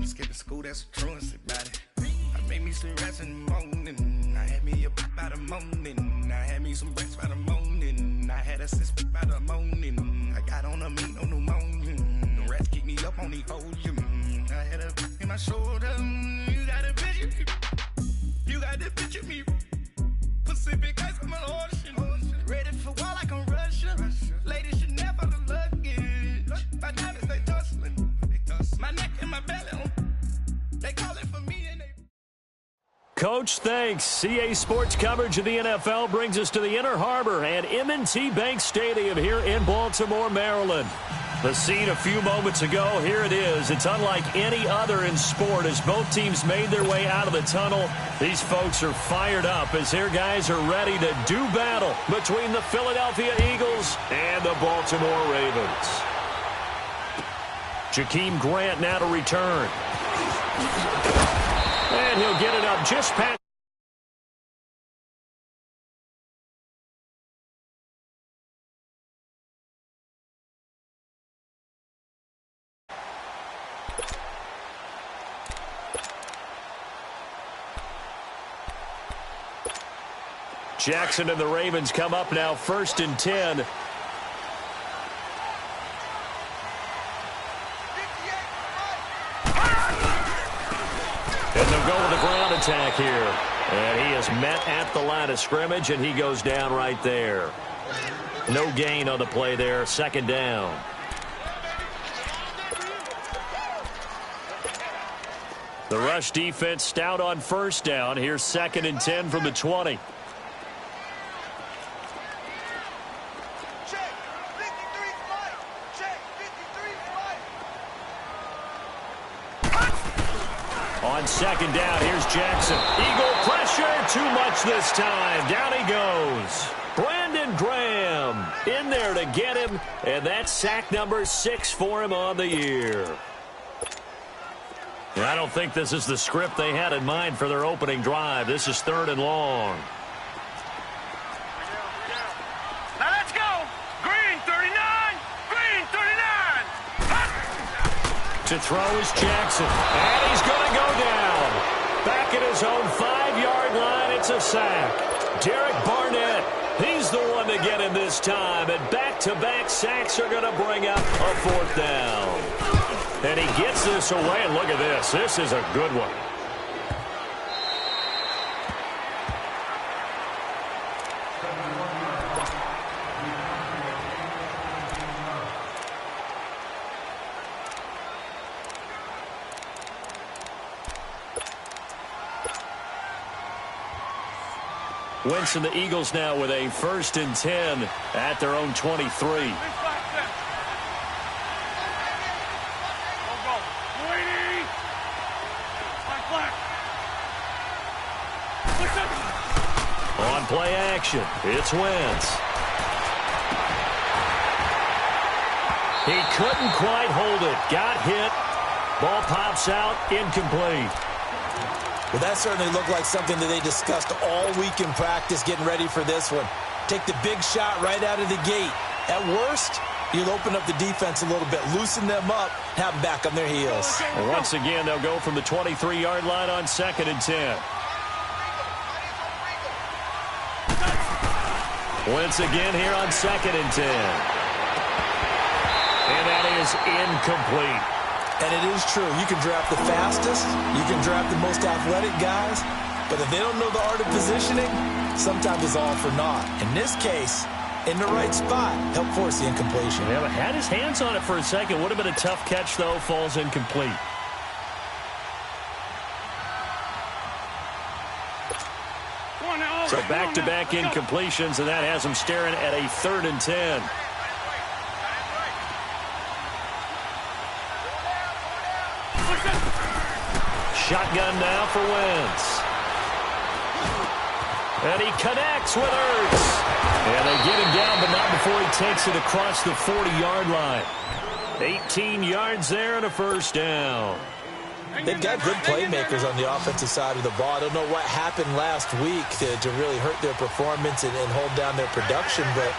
Skipping school, that's a truancy about it. I made me some rats in the morning. I had me a pop by the morning. I had me some breaks by the morning. I had a six by the morning. I got on a meat on the morning. The rats keep me up on the podium. I had a in my shoulder. You got a picture me. You got the picture me. Pacific ice, I'm an ocean. Ready for war like I'm Russian. Ladies should never the luggage. My diamonds, they tussling. My neck and my belly. They call it for me and they... Coach, thanks. CA Sports coverage of the NFL brings us to the Inner Harbor and M&T Bank Stadium here in Baltimore, Maryland. The scene a few moments ago, here it is. It's unlike any other in sport as both teams made their way out of the tunnel. These folks are fired up as their guys are ready to do battle between the Philadelphia Eagles and the Baltimore Ravens. Jakeem Grant now to return. And he'll get it up just past. Jackson and the Ravens come up now 1st and 10. And they'll go with the ground attack here. And he is met at the line of scrimmage, and he goes down right there. No gain on the play there. 2nd down. The rush defense stout on 1st down. Here's 2nd and 10 from the 20. On 2nd down, here's Jackson. Eagle pressure, too much this time. Down he goes. Brandon Graham in there to get him, and that's sack number 6 for him on the year. And I don't think this is the script they had in mind for their opening drive. This is 3rd and long. Now let's go. Green 39. Green 39. To throw is Jackson. And he's going to go down. Back at his own 5-yard line, it's a sack. Derek Barnett, he's the one to get him this time. And back-to-back sacks are going to bring up a 4th down. And he gets this away, and look at this. This is a good one. Wentz and the Eagles now with a 1st and 10 at their own 23. On play action, it's Wentz. He couldn't quite hold it. Got hit. Ball pops out, incomplete. Well, that certainly looked like something that they discussed all week in practice getting ready for this one. Take the big shot right out of the gate. At worst, you'll open up the defense a little bit, loosen them up, have them back on their heels. And once again, they'll go from the 23-yard line on 2nd and 10. Once again here on 2nd and 10. And that is incomplete. And it is true. You can draft the fastest. You can draft the most athletic guys. But if they don't know the art of positioning, sometimes it's all for naught. In this case, in the right spot, help force the incompletion. Yeah, but had his hands on it for a second. Would have been a tough catch, though. Falls incomplete. So back-to-back incompletions, and that has him staring at a 3rd and 10. Shotgun now for Wentz. And he connects with Ertz. And they get him down, but not before he takes it across the 40-yard line. 18 yards there and a 1st down. They've got good playmakers on the offensive side of the ball. I don't know what happened last week to really hurt their performance and hold down their production, but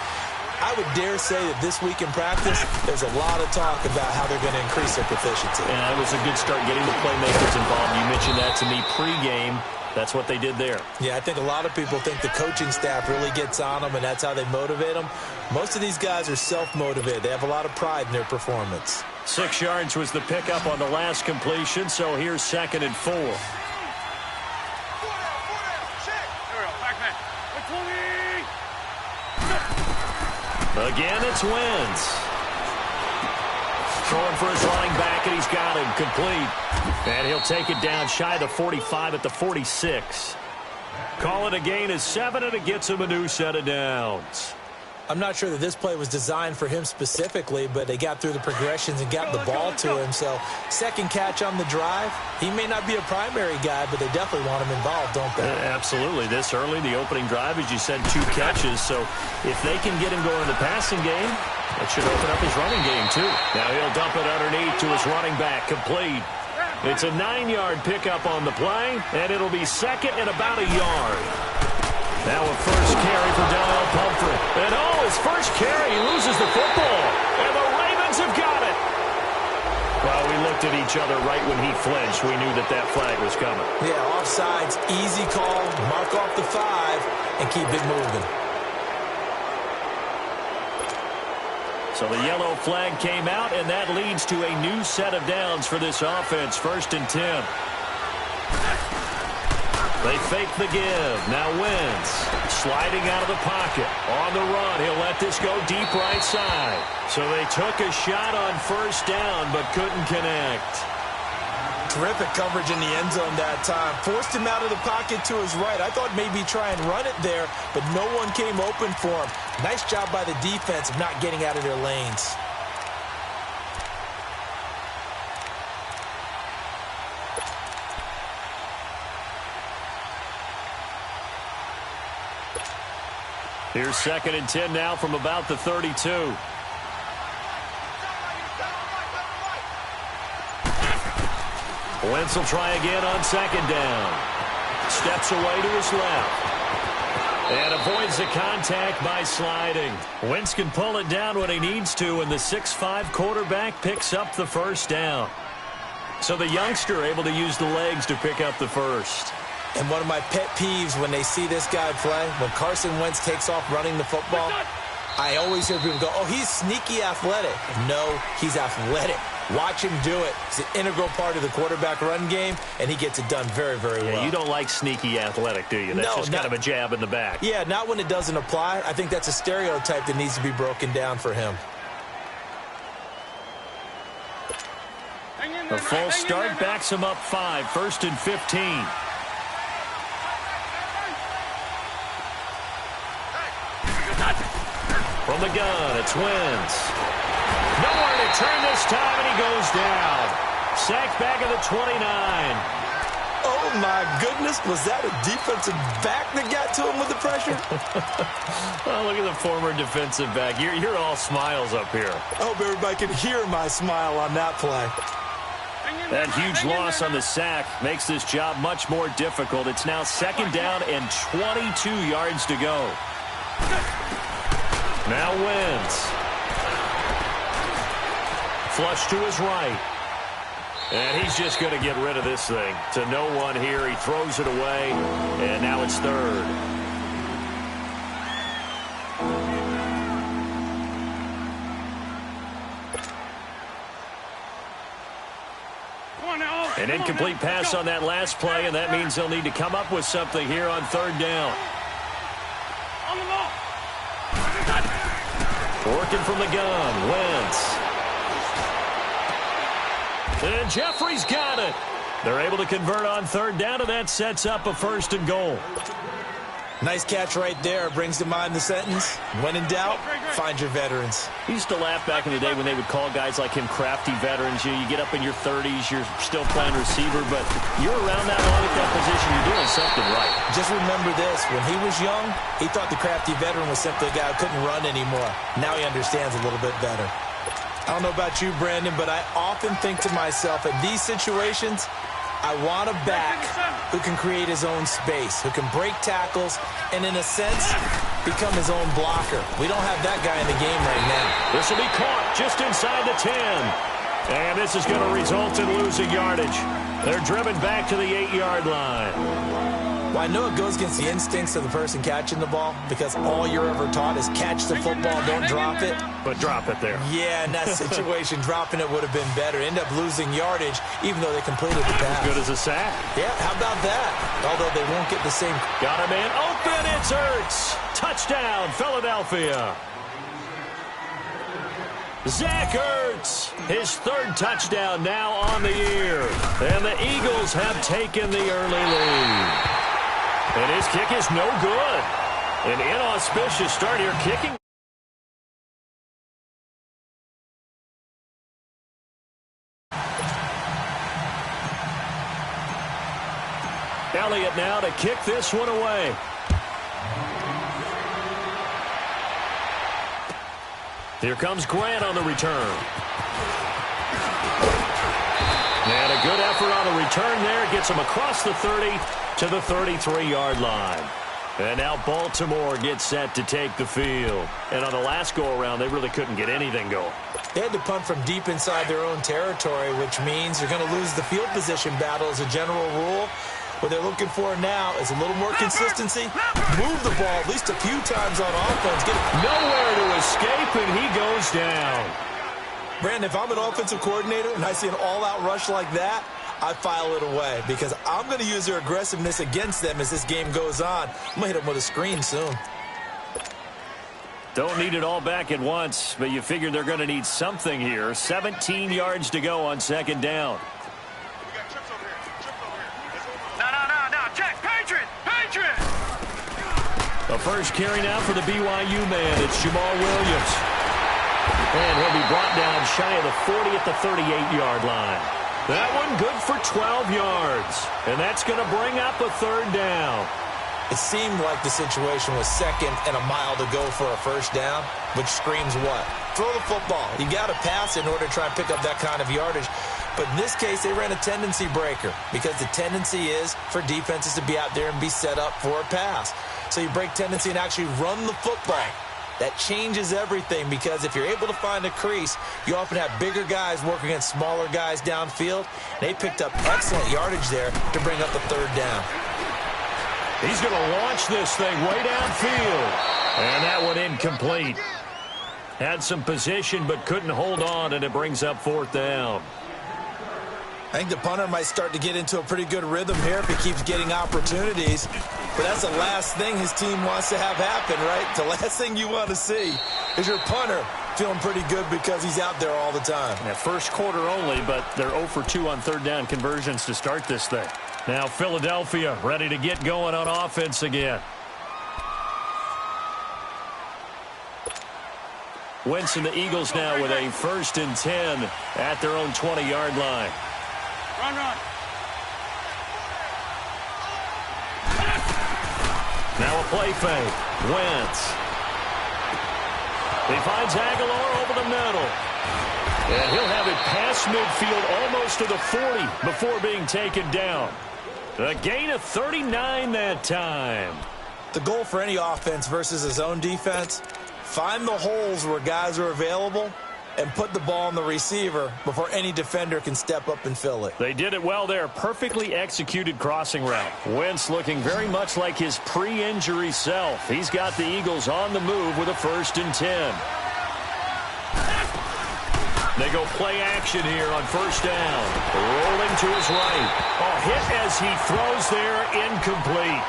I would dare say that this week in practice, there's a lot of talk about how they're going to increase their proficiency. And that was a good start getting the playmakers involved. You mentioned that to me pregame. That's what they did there. Yeah, I think a lot of people think the coaching staff really gets on them, and that's how they motivate them. Most of these guys are self-motivated. They have a lot of pride in their performance. 6 yards was the pickup on the last completion, so here's 2nd and 4. Again, it's Wentz. Throwing for his running back, and he's got him complete. And he'll take it down shy of the 45 at the 46. Call it a gain of 7, and it gets him a new set of downs. I'm not sure that this play was designed for him specifically, but they got through the progressions and got the ball to him. So, second catch on the drive. He may not be a primary guy, but they definitely want him involved, don't they? Absolutely. This early, the opening drive, as you said, 2 catches. So, if they can get him going in the passing game, that should open up his running game, too. Now he'll dump it underneath to his running back, complete. It's a 9-yard pickup on the play, and it'll be 2nd and about a yard. Now a first carry for Donnell Pumphrey. And his first carry, he loses the football. And the Ravens have got it. Well, we looked at each other right when he flinched. We knew that that flag was coming. Yeah, offsides, easy call, mark off the 5, and keep it moving. So the yellow flag came out, and that leads to a new set of downs for this offense. 1st and 10. They fake the give. Now Wentz sliding out of the pocket. On the run, he'll let this go deep right side. So they took a shot on 1st down, but couldn't connect. Terrific coverage in the end zone that time. Forced him out of the pocket to his right. I thought maybe try and run it there, but no one came open for him. Nice job by the defense of not getting out of their lanes. Here's 2nd and 10 now from about the 32. Wentz will try again on 2nd down. Steps away to his left. And avoids the contact by sliding. Wentz can pull it down when he needs to, and the 6'5" quarterback picks up the 1st down. So the youngster able to use the legs to pick up the 1st. And one of my pet peeves when they see this guy play, when Carson Wentz takes off running the football, I always hear people go, oh, he's sneaky athletic. No, he's athletic. Watch him do it. It's an integral part of the quarterback run game, and he gets it done very, very well. You don't like sneaky athletic, do you? That's just kind of a jab in the back. Yeah, not when it doesn't apply. I think that's a stereotype that needs to be broken down for him. A full start backs him up 5, 1st and 15. From the gun, it's Wentz. Nowhere to turn this time, and he goes down. Sacked back at the 29. Oh, my goodness. Was that a defensive back that got to him with the pressure? Oh, look at the former defensive back. You're all smiles up here. I hope everybody can hear my smile on that play. That huge loss on the sack makes this job much more difficult. It's now 2nd down and 22 yards to go. Now Wentz. Flush to his right. And he's just going to get rid of this thing. To no one here. He throws it away. And now it's 3rd. An incomplete pass on that last play, and that means they'll need to come up with something here on 3rd down. On the ball. Working from the gun, Wentz. And Jeffrey's got it. They're able to convert on 3rd down, and that sets up a 1st and goal. Nice catch right there. Brings to mind the sentence, when in doubt, find your veterans. We used to laugh back in the day when they would call guys like him crafty veterans. You get up in your 30s, you're still playing receiver, but you're around that long at that position, you're doing something right. Just remember this, when he was young, he thought the crafty veteran was simply a guy who couldn't run anymore. Now he understands a little bit better. I don't know about you, Brandon, but I often think to myself, in these situations, I want a back who can create his own space, who can break tackles, and in a sense, become his own blocker. We don't have that guy in the game right now. This will be caught just inside the 10. And this is going to result in losing yardage. They're driven back to the 8-yard line. Well, I know it goes against the instincts of the person catching the ball because all you're ever taught is catch the football, don't drop it. But drop it there. Yeah, in that situation, dropping it would have been better. End up losing yardage, even though they completed the pass. As good as a sack. Yeah, how about that? Although they won't get the same. Got a man open, it's Ertz. Touchdown, Philadelphia. Zach Ertz, his 3rd touchdown now on the year. And the Eagles have taken the early lead. And his kick is no good. An inauspicious start here kicking. Elliott now to kick this one away. Here comes Grant on the return. And a good effort on the return there. Gets him across the 30 to the 33-yard line. And now Baltimore gets set to take the field. And on the last go-around, they really couldn't get anything going. They had to punt from deep inside their own territory, which means you're going to lose the field position battle as a general rule. What they're looking for now is a little more consistency. Move the ball at least a few times on offense. Get nowhere to escape, and he goes down. Brandon, if I'm an offensive coordinator and I see an all-out rush like that, I file it away because I'm going to use their aggressiveness against them as this game goes on. I'm going to hit them with a screen soon. Don't need it all back at once, but you figure they're going to need something here. 17 yards to go on 2nd down. The first carry now for the BYU man. It's Jamal Williams. And he'll be brought down shy of the 40 at the 38-yard line. That one good for 12 yards. And that's going to bring up a 3rd down. It seemed like the situation was 2nd and a mile to go for a 1st down, which screams what? Throw the football. You got to pass in order to try and pick up that kind of yardage. But in this case, they ran a tendency breaker because the tendency is for defenses to be out there and be set up for a pass. So you break tendency and actually run the football. That changes everything because if you're able to find a crease, you often have bigger guys working against smaller guys downfield. They picked up excellent yardage there to bring up the 3rd down. He's going to launch this thing way downfield. And that one incomplete. Had some position but couldn't hold on, and it brings up 4th down. I think the punter might start to get into a pretty good rhythm here if he keeps getting opportunities. But that's the last thing his team wants to have happen, right? The last thing you want to see is your punter feeling pretty good because he's out there all the time. Yeah, first quarter only, but they're 0 for 2 on 3rd down conversions to start this thing. Now Philadelphia ready to get going on offense again. Wentz and the Eagles now with a 1st and 10 at their own 20-yard line. Run. Now a play fake. Wentz. He finds Aguilar over the middle. And he'll have it past midfield almost to the 40 before being taken down. A gain of 39 that time. The goal for any offense versus his own defense, find the holes where guys are available and put the ball on the receiver before any defender can step up and fill it. They did it well there. Perfectly executed crossing route. Wentz looking very much like his pre-injury self. He's got the Eagles on the move with a 1st and 10. They go play action here on 1st down. Rolling to his right. Oh, hit as he throws there, incomplete.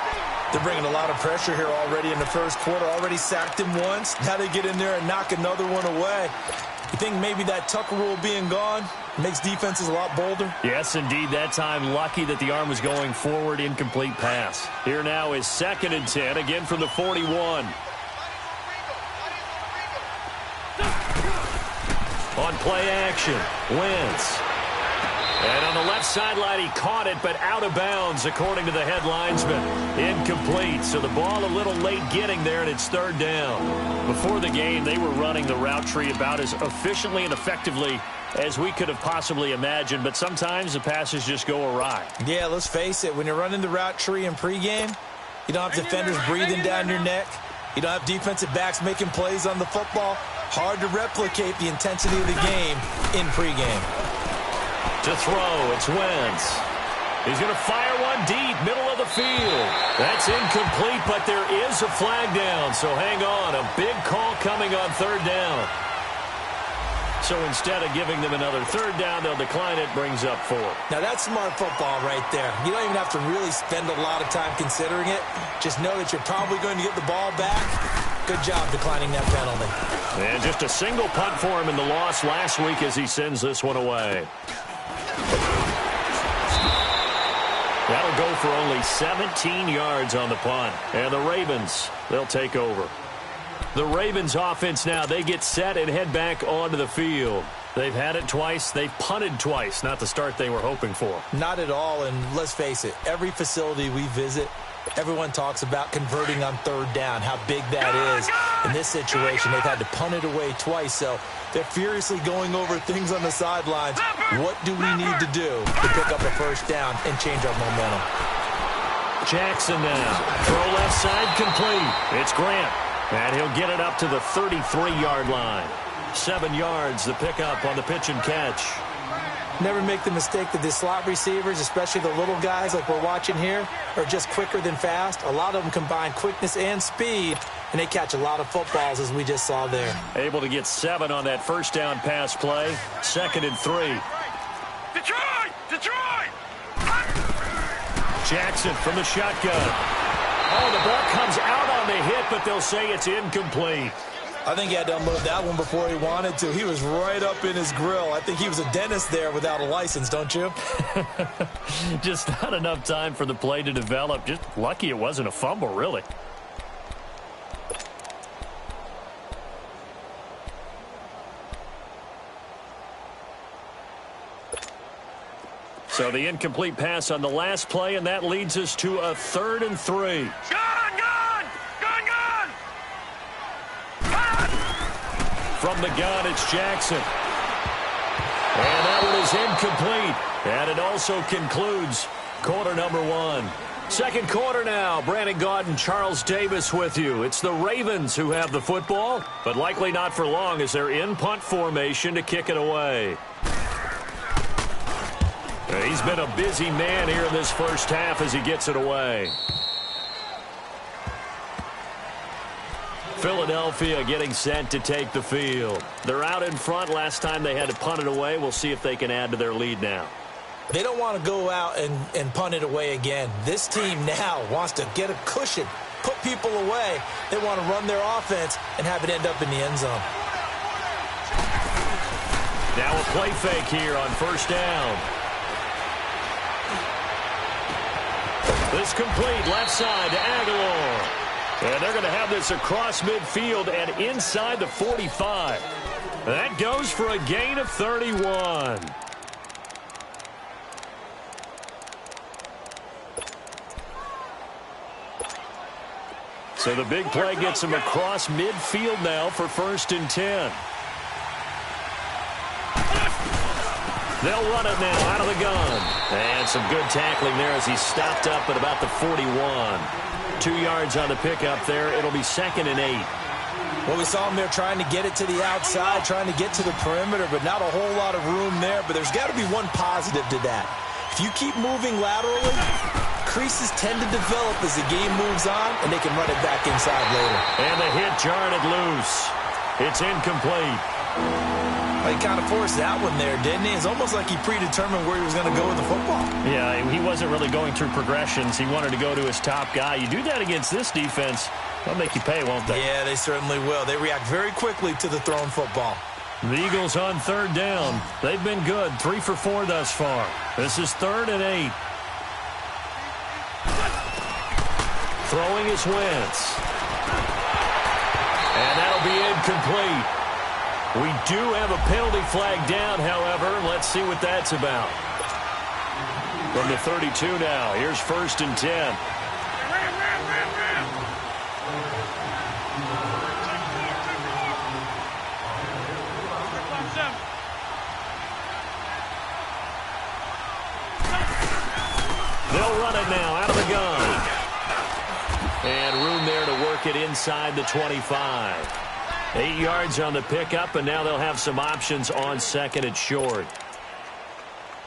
They're bringing a lot of pressure here already in the first quarter. Already sacked him once. Now they get in there and knock another one away. You think maybe that Tucker rule being gone makes defenses a lot bolder? Yes, indeed. That time, lucky that the arm was going forward. Incomplete pass. Here now is 2nd and 10, again from the 41. On play action, Wentz. And on the left sideline, he caught it, but out of bounds, according to the head linesman. Incomplete. So the ball a little late getting there, and it's third down. Before the game, they were running the route tree about as efficiently and effectively as we could have possibly imagined, but sometimes the passes just go awry. Yeah, let's face it. When you're running the route tree in pregame, you don't have defenders breathing down your neck. You don't have defensive backs making plays on the football. Hard to replicate the intensity of the game in pregame. To throw, it's Wentz. He's going to fire one deep, middle of the field. That's incomplete, but there is a flag down, so hang on. A big call coming on third down. So instead of giving them another third down, they'll decline it, brings up 4. Now, that's smart football right there. You don't even have to really spend a lot of time considering it. Just know that you're probably going to get the ball back. Good job declining that penalty. And just a single punt for him in the loss last week as he sends this one away. That'll go for only 17 yards on the punt. And the Ravens, they'll take over. The Ravens offense now, they get set and head back onto the field. They've had it twice. They've punted twice. Not the start they were hoping for. Not at all, and let's face it, every facility we visit, everyone talks about converting on third down, how big that is. In this situation, they've had to punt it away twice, so they're furiously going over things on the sidelines. What do we need to do to pick up a first down and change our momentum? Jackson now. Throw left side complete. It's Grant. And he'll get it up to the 33-yard line. 7 yards, the pickup on the pitch and catch. Never make the mistake that the slot receivers, especially the little guys like we're watching here, are just quicker than fast. A lot of them combine quickness and speed, and they catch a lot of footballs, as we just saw there. Able to get 7 on that first down pass play. 2nd and 3. Detroit! Detroit! Jackson from the shotgun. Oh, the ball comes out on the hit, but they'll say it's incomplete. I think he had to unload that one before he wanted to. He was right up in his grill. I think he was a dentist there without a license, don't you? Just not enough time for the play to develop. Just lucky it wasn't a fumble, really. So the incomplete pass on the last play, and that leads us to a 3rd and 3. Gun! Gun! Gun! Gun! Gun! From the gun, it's Jackson. And that one is incomplete. And it also concludes quarter number 1. Second quarter now. Brandon Gaud and Charles Davis with you. It's the Ravens who have the football, but likely not for long as they're in punt formation to kick it away. He's been a busy man here in this first half as he gets it away. Philadelphia getting set to take the field. They're out in front. Last time they had to punt it away. We'll see if they can add to their lead now. They don't want to go out and punt it away again. This team now wants to get a cushion, put people away. They want to run their offense and have it end up in the end zone. Now a play fake here on first down. This complete left side to Aguilar. And they're going to have this across midfield and inside the 45. That goes for a gain of 31. So the big play gets him across midfield now for 1st and 10. They'll run it now out of the gun. And some good tackling there as he stopped up at about the 41. 2 yards on the pickup there. It'll be 2nd and 8. Well, we saw him there trying to get it to the outside, trying to get to the perimeter, but not a whole lot of room there. But there's got to be one positive to that. If you keep moving laterally, creases tend to develop as the game moves on, and they can run it back inside later. And the hit jarred it loose. It's incomplete. Well, he kind of forced that one there, didn't he? It's almost like he predetermined where he was going to go with the football. Yeah, he wasn't really going through progressions. He wanted to go to his top guy. You do that against this defense, they'll make you pay, won't they? Yeah, they certainly will. They react very quickly to the thrown football. The Eagles on 3rd down. They've been good, 3 for 4 thus far. This is 3rd and 8. Throwing is Wentz. And that'll be incomplete. We do have a penalty flag down, however. Let's see what that's about. From the 32 now, here's 1st and 10. They'll run it now out of the gun. And room there to work it inside the 25. 8 yards on the pickup, and now they'll have some options on 2nd and short.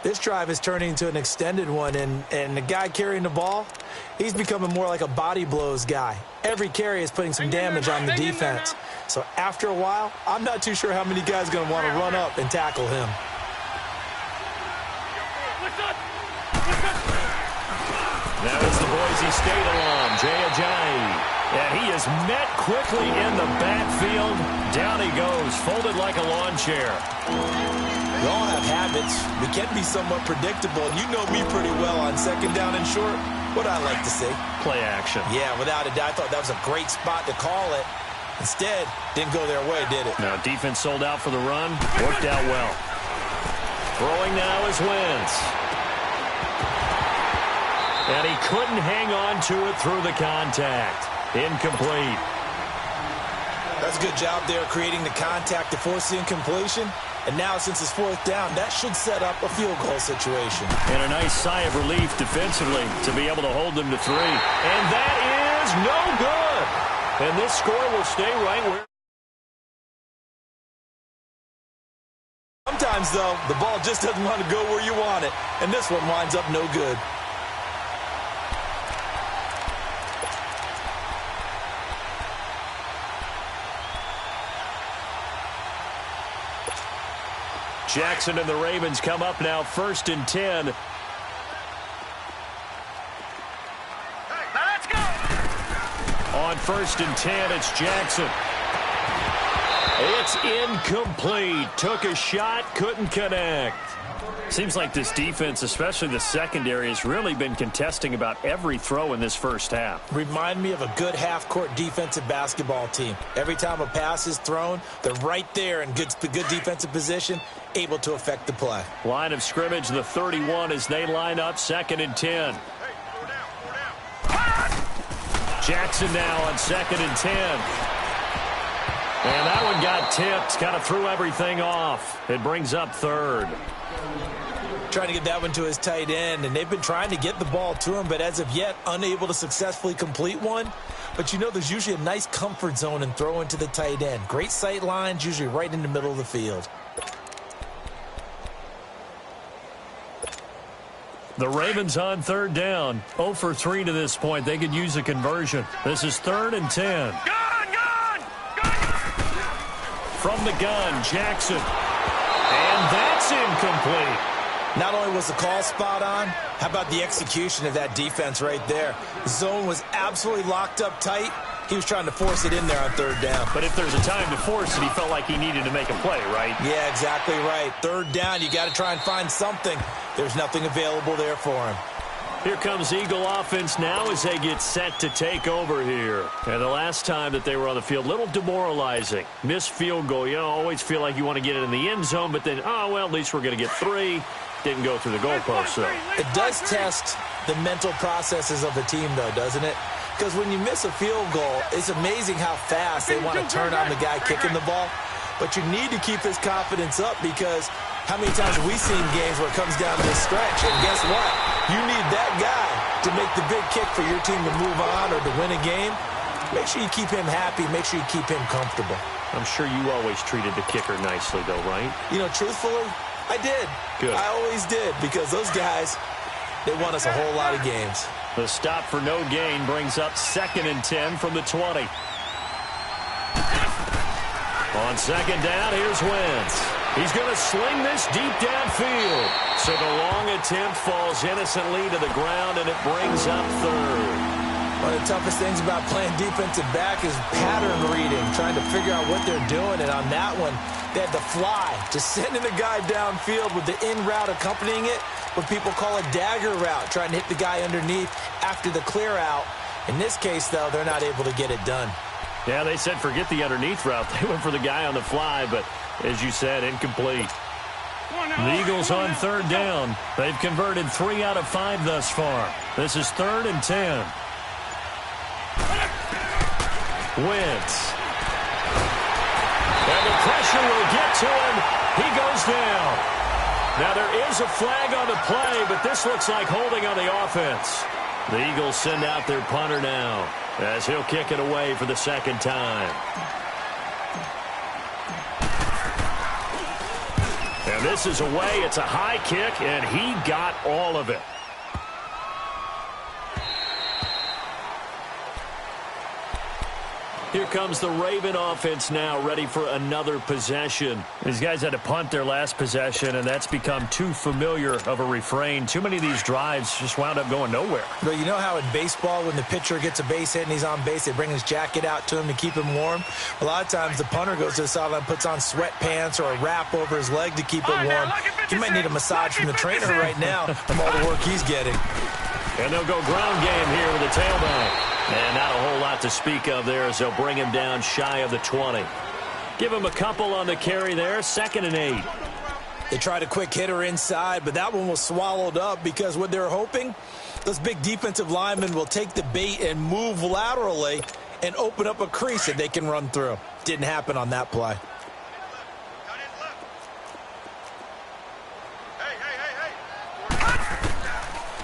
This drive is turning into an extended one, and the guy carrying the ball, he's becoming more like a body blows guy. Every carry is putting some damage on the defense. So after a while, I'm not too sure how many guys are going to want to run up and tackle him. Now it's the Boise State alum, Jay Ajayi. And he is met quickly in the backfield. Down he goes, folded like a lawn chair. We all have habits. We can be somewhat predictable. You know me pretty well on 2nd down and short. What I like to say? Play action. Yeah, without a doubt. I thought that was a great spot to call it. Instead, didn't go their way, did it? Now defense sold out for the run. Worked out well. Throwing now is Wentz. And he couldn't hang on to it through the contact. Incomplete. That's a good job there creating the contact to force the incompletion. And now since it's 4th down, that should set up a field goal situation. And a nice sigh of relief defensively to be able to hold them to 3. And that is no good. And this score will stay right where. Sometimes, though, the ball just doesn't want to go where you want it. And this one winds up no good. Jackson and the Ravens come up now 1st and 10. Let's go! On 1st and 10, it's Jackson. It's incomplete. Took a shot, couldn't connect. Seems like this defense, especially the secondary, has really been contesting about every throw in this first half. Remind me of a good half-court defensive basketball team. Every time a pass is thrown, they're right there in good defensive position, able to affect the play. Line of scrimmage, the 31 as they line up 2nd and 10. Jackson now on 2nd and 10. And that one got tipped, kind of threw everything off. It brings up 3rd. Trying to get that one to his tight end, and they've been trying to get the ball to him, but as of yet, unable to successfully complete one. But you know there's usually a nice comfort zone in throwing to the tight end. Great sight lines, usually right in the middle of the field. The Ravens on 3rd down. 0 for 3 to this point. They could use a conversion. This is 3rd and 10. Gun! From the gun, Jackson. And that's incomplete. Not only was the call spot on, how about the execution of that defense right there? The zone was absolutely locked up tight. He was trying to force it in there on 3rd down. But if there's a time to force it, he felt like he needed to make a play, right? Yeah, exactly right. 3rd down, you got to try and find something. There's nothing available there for him. Here comes Eagle offense now as they get set to take over here. And the last time that they were on the field, a little demoralizing. Missed field goal. You know, always feel like you want to get it in the end zone, but then, oh, well, at least we're going to get 3. Didn't go through the goalpost, though. It does test the mental processes of the team, though, doesn't it? Because when you miss a field goal, it's amazing how fast they want to turn on the guy kicking the ball. But you need to keep his confidence up because how many times have we seen games where it comes down to this stretch? And guess what? You need that guy to make the big kick for your team to move on or to win a game. Make sure you keep him happy. Make sure you keep him comfortable. I'm sure you always treated the kicker nicely, though, right? You know, truthfully, I did. Good. I always did because those guys, they won us a whole lot of games. The stop for no gain brings up 2nd and 10 from the 20. On 2nd down, here's Wentz. He's going to sling this deep downfield. So the long attempt falls innocently to the ground, and it brings up 3rd. One of the toughest things about playing defensive back is pattern reading, trying to figure out what they're doing. And on that one, they had to fly, just sending the guy downfield with the in route accompanying it, what people call a dagger route, trying to hit the guy underneath after the clear out. In this case, though, they're not able to get it done. Yeah, they said forget the underneath route. They went for the guy on the fly, but as you said, incomplete. The Eagles on third down. They've converted 3 out of 5 thus far. This is 3rd and 10. Wentz. And the pressure will get to him. He goes down. Now there is a flag on the play, but this looks like holding on the offense. The Eagles send out their punter now as he'll kick it away for the second time. And this is away. It's a high kick, and he got all of it. Here comes the Raven offense now, ready for another possession. These guys had to punt their last possession, and that's become too familiar of a refrain. Too many of these drives just wound up going nowhere. But you know how in baseball, when the pitcher gets a base hit and he's on base, they bring his jacket out to him to keep him warm? A lot of times the punter goes to the sideline, puts on sweatpants or a wrap over his leg to keep it warm. He might need a massage from the trainer right now from all the work he's getting. And they'll go ground game here with the tailback. And not a whole lot to speak of there as they'll bring him down shy of the 20. Give him a couple on the carry there, 2nd and 8. They tried a quick hitter inside, but that one was swallowed up because what they're hoping, those big defensive linemen will take the bait and move laterally and open up a crease that they can run through. Didn't happen on that play.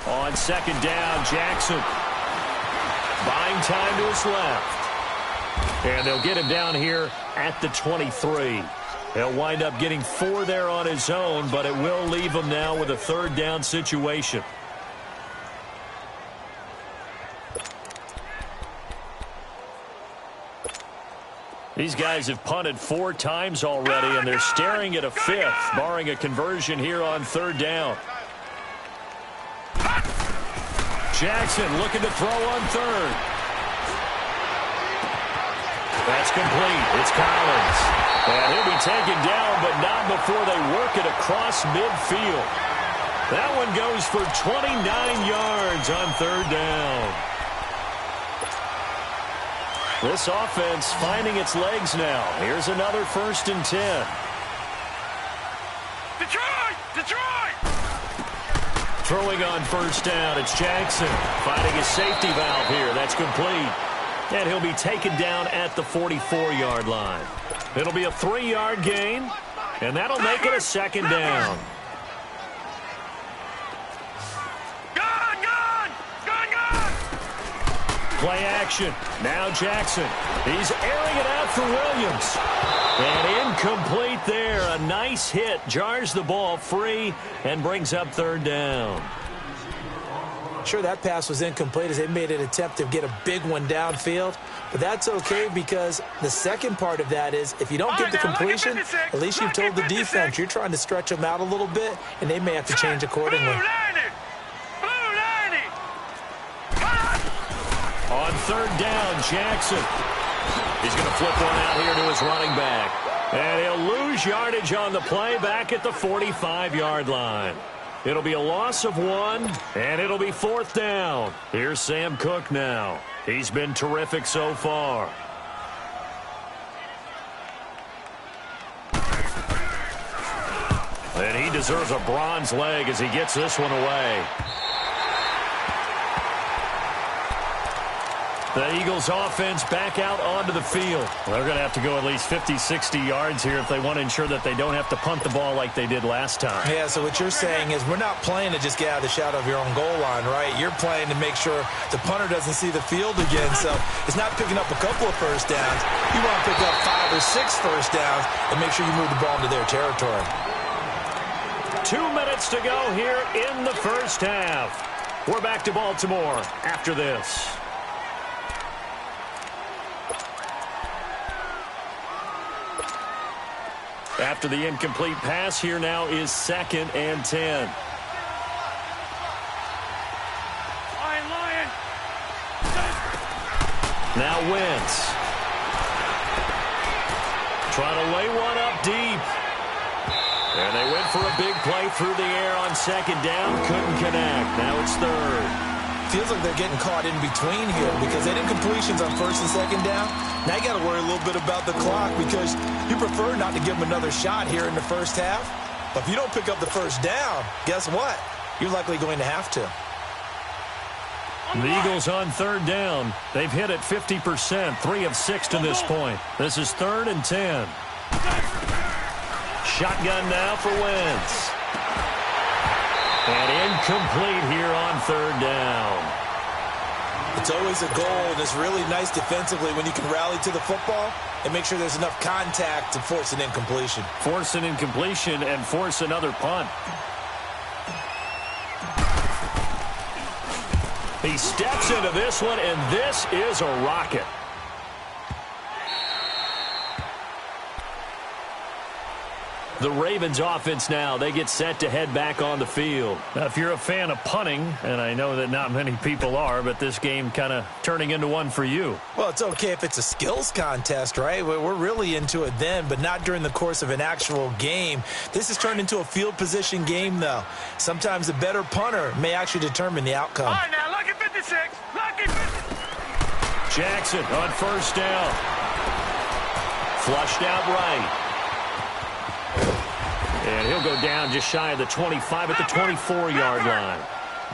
On 2nd down, Jackson. Buying time to his left. And they'll get him down here at the 23. He'll wind up getting 4 there on his own, but it will leave him now with a 3rd down situation. These guys have punted 4 times already, and they're staring at a 5th, barring a conversion here on 3rd down. Jackson looking to throw on 3rd. That's complete. It's Collins. And he'll be taken down, but not before they work it across midfield. That one goes for 29 yards on 3rd down. This offense finding its legs now. Here's another 1st and 10. Detroit! Detroit! Throwing on 1st down, it's Jackson finding his safety valve here. That's complete. And he'll be taken down at the 44-yard line. It'll be a 3-yard gain, and that'll make it a 2nd down. Gun! Play action. Now Jackson. He's airing it out for Williams. And incomplete there. A nice hit. Jars the ball free and brings up 3rd down. Sure, that pass was incomplete as they made an attempt to get a big one downfield. But that's okay because the second part of that is if you don't get the completion, at least you've told the defense you're trying to stretch them out a little bit, and they may have to change accordingly. On 3rd down, Jackson. He's going to flip one out here to his running back. And he'll lose yardage on the play back at the 45-yard line. It'll be a loss of 1, and it'll be 4th down. Here's Sam Cook now. He's been terrific so far. And he deserves a bronze leg as he gets this one away. The Eagles offense back out onto the field. They're going to have to go at least 50, 60 yards here if they want to ensure that they don't have to punt the ball like they did last time. Yeah, so what you're saying is we're not playing to just get out of the shadow of your own goal line, right? You're playing to make sure the punter doesn't see the field again. So it's not picking up a couple of 1st downs. You want to pick up 5 or 6 1st downs and make sure you move the ball into their territory. 2 minutes to go here in the 1st half. We're back to Baltimore after this. After the incomplete pass, here now is 2nd and 10. Lion! Now Wentz. Trying to lay one up deep. And they went for a big play through the air on 2nd down. Couldn't connect. Now it's 3rd. Feels like they're getting caught in between here because they did completions on 1st and 2nd down. Now you got to worry a little bit about the clock because you prefer not to give them another shot here in the 1st half. But if you don't pick up the first down, guess what? You're likely going to have to. The Eagles on third down. They've hit it 50%, 3 of 6 to this point. This is 3rd and 10. Shotgun now for Wentz. And incomplete here on 3rd down. It's always a goal, and it's really nice defensively when you can rally to the football and make sure there's enough contact to force an incompletion. Force an incompletion and force another punt. He steps into this one, and this is a rocket. The Ravens offense now, they get set to head back on the field. Now, if you're a fan of punting, and I know that not many people are, but this game kind of turning into one for you. Well, it's okay if it's a skills contest, right? We're really into it then, but not during the course of an actual game. This has turned into a field position game, though. Sometimes a better punter may actually determine the outcome. All right, now, lucky 56. Lucky 56. Jackson on first down. Flushed out right. And he'll go down just shy of the 25 at the 24-yard line.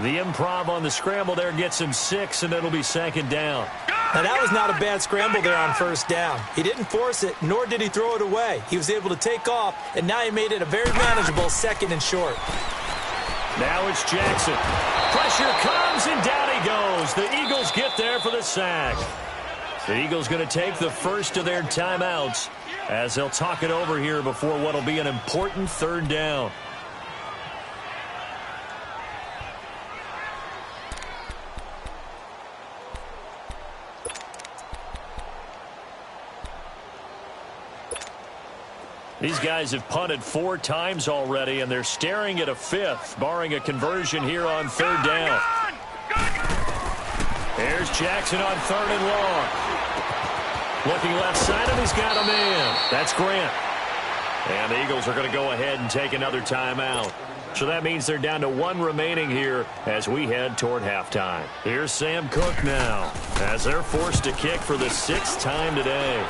The improv on the scramble there gets him 6, and it'll be 2nd down. Now, that was not a bad scramble there on first down. He didn't force it, nor did he throw it away. He was able to take off, and now he made it a very manageable 2nd and short. Now it's Jackson. Pressure comes, and down he goes. The Eagles get there for the sack. The Eagles going to take the first of their timeouts as they'll talk it over here before what will be an important 3rd down. These guys have punted 4 times already, and they're staring at a 5th, barring a conversion here on 3rd down. Here's Jackson on 3rd and long. Looking left side, and he's got a man. That's Grant. And the Eagles are going to go ahead and take another timeout. So that means they're down to 1 remaining here as we head toward halftime. Here's Sam Cook now as they're forced to kick for the 6th time today.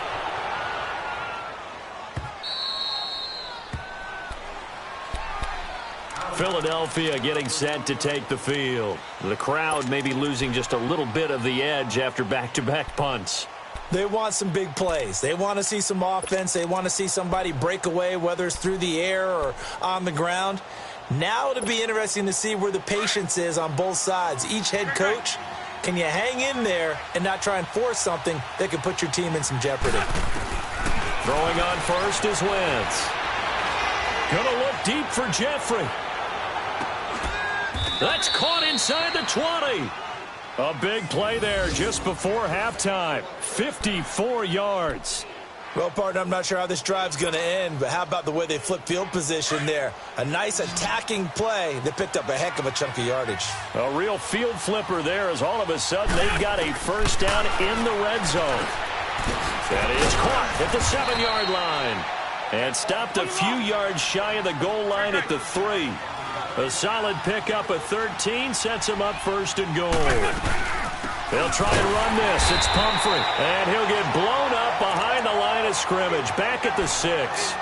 Philadelphia getting set to take the field. The crowd may be losing just a little bit of the edge after back-to-back punts. They want some big plays. They want to see some offense. They want to see somebody break away, whether it's through the air or on the ground. Now it'll be interesting to see where the patience is on both sides. Each head coach, can you hang in there and not try and force something that could put your team in some jeopardy? Throwing on first is Wentz. Gonna look deep for Jeffrey. That's caught inside the 20. A big play there just before halftime. 54 yards. Well, partner, I'm not sure how this drive's going to end, but how about the way they flip field position there? A nice attacking play that picked up a heck of a chunk of yardage. A real field flipper there as all of a sudden they've got a first down in the red zone. That is caught at the 7-yard line. And stopped a few yards shy of the goal line at the 3. A solid pickup at 13 sets him up 1st and goal. They'll try and run this. It's Pumphrey. And he'll get blown up behind the line of scrimmage. Back at the 6.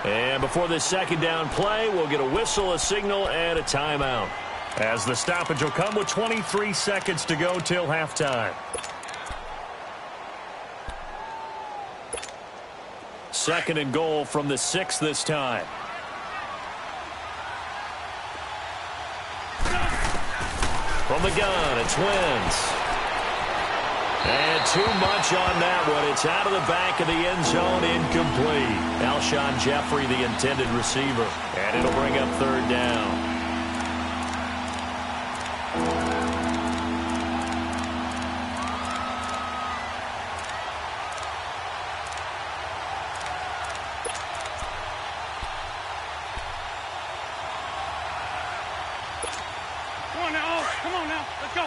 And before this 2nd down play, we'll get a whistle, a signal, and a timeout. As the stoppage will come with 23 seconds to go till halftime. 2nd and goal from the 6 this time. From the gun, it's Wentz. And too much on that one. It's out of the back of the end zone, incomplete. Alshon Jeffrey, the intended receiver. And it'll bring up 3rd down. Come on now, let's go.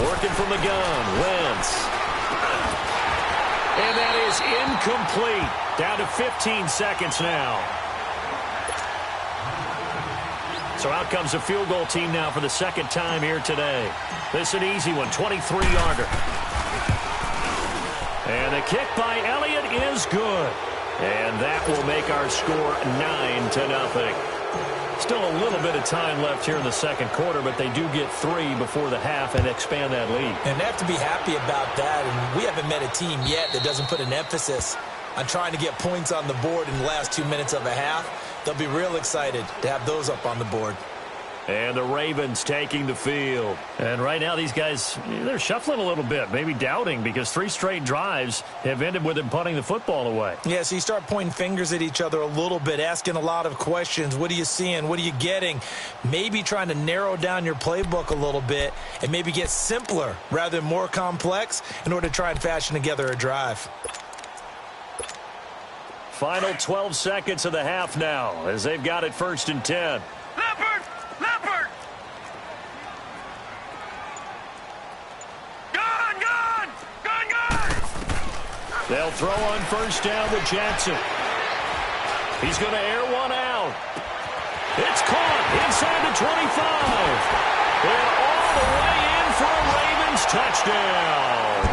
Working from the gun, Wentz. And that is incomplete. Down to 15 seconds now. So out comes a field goal team now for the second time here today. This an easy one, 23-yarder. And the kick by Elliott is good. And that will make our score 9-0. Still a little bit of time left here in the second quarter, but they do get 3 before the half and expand that lead. And they have to be happy about that. And we haven't met a team yet that doesn't put an emphasis on trying to get points on the board in the last 2 minutes of a half. They'll be real excited to have those up on the board. And the Ravens taking the field. And right now these guys, they're shuffling a little bit, maybe doubting, because 3 straight drives have ended with them punting the football away. Yeah, so you start pointing fingers at each other a little bit, asking a lot of questions. What are you seeing? What are you getting? Maybe trying to narrow down your playbook a little bit and maybe get simpler rather than more complex in order to try and fashion together a drive. Final 12 seconds of the half now as they've got it 1st and 10. Leopard! Leopard! Gun! Gun! Gun! Gun! They'll throw on 1st down with Jackson. He's going to air one out. It's caught inside the 25. And all the way in for a Ravens touchdown.